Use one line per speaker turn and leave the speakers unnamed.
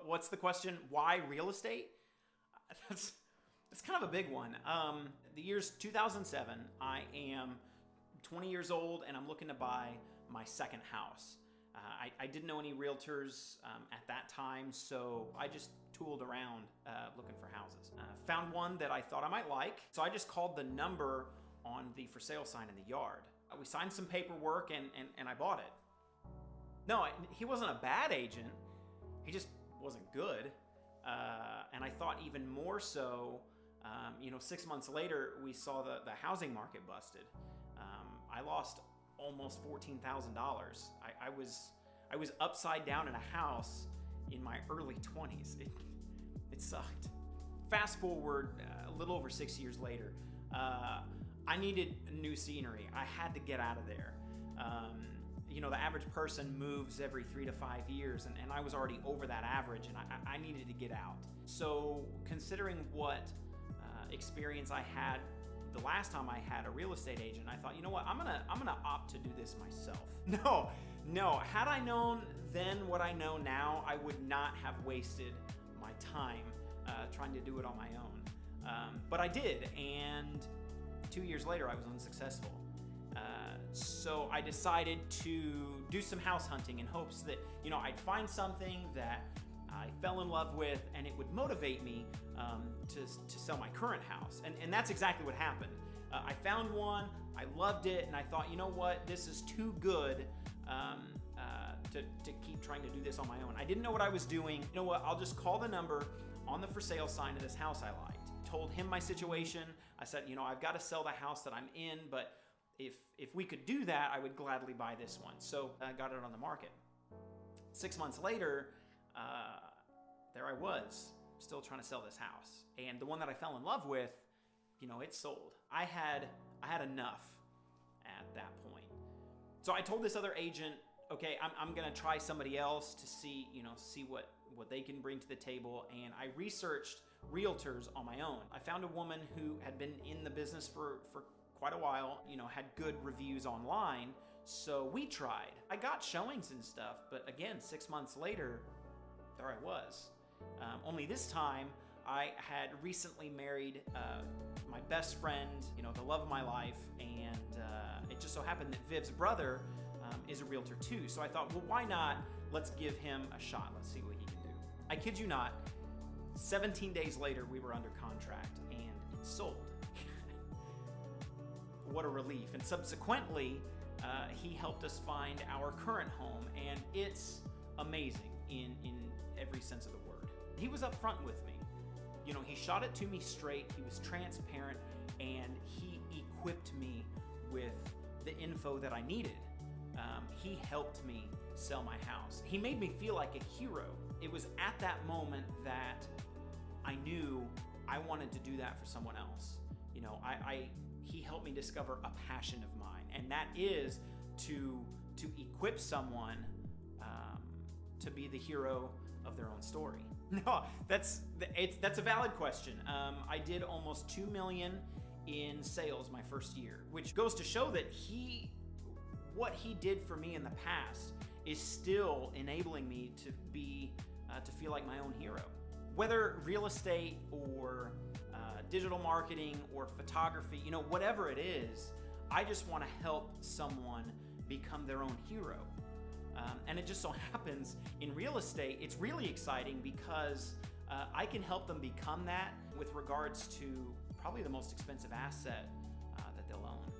What's the question? Why real estate? That's kind of a big one. The year's 2007. I am 20 years old and I'm looking to buy my second house. I didn't know any realtors at that time, so I just tooled around looking for houses. Found one that I thought I might like, so I just called the number on the for sale sign in the yard. We signed some paperwork and I bought it. No, he wasn't a bad agent. He just wasn't good. And I thought even more so, 6 months later, we saw the housing market busted. I lost almost $14,000. I was upside down in a house in my early 20s. It sucked. Fast forward a little over 6 years later, I needed new scenery. I had to get out of there. The average person moves every 3 to 5 years, and I was already over that average, and I needed to get out. So considering what experience I had the last time I had a real estate agent, I thought, you know what, I'm gonna opt to do this myself. No, had I known then what I know now, I would not have wasted my time trying to do it on my own. But I did, and 2 years later, I was unsuccessful. So I decided to do some house hunting in hopes that, I'd find something that I fell in love with and it would motivate me to sell my current house. And that's exactly what happened. I found one, I loved it, and I thought, you know what, this is too good to keep trying to do this on my own. I didn't know what I was doing. You know what, I'll just call the number on the for sale sign of this house I liked. Told him my situation. I said, I've got to sell the house that I'm in, but if we could do that, I would gladly buy this one. So I got it on the market. 6 months later, there I was, still trying to sell this house. And the one that I fell in love with, it sold. I had enough at that point. So I told this other agent, okay, I'm gonna try somebody else to see what they can bring to the table. And I researched realtors on my own. I found a woman who had been in the business for quite a while, had good reviews online. So we tried. I got showings and stuff, but again, 6 months later, there I was. Only this time, I had recently married my best friend, the love of my life, and it just so happened that Viv's brother is a realtor too. So I thought, well, why not? Let's give him a shot. Let's see what he can do. I kid you not, 17 days later, we were under contract and it sold. What a relief. And subsequently, he helped us find our current home, and it's amazing in every sense of the word. He was upfront with me. He shot it to me straight, he was transparent, and he equipped me with the info that I needed. He helped me sell my house. He made me feel like a hero. It was at that moment that I knew I wanted to do that for someone else. He helped me discover a passion of mine, and that is to equip someone to be the hero of their own story. No, that's a valid question. I did almost $2 million in sales my first year, which goes to show that what he did for me in the past is still enabling me to feel like my own hero. Whether real estate or digital marketing or photography, whatever it is, I just want to help someone become their own hero. And it just so happens in real estate, it's really exciting because I can help them become that with regards to probably the most expensive asset that they'll own.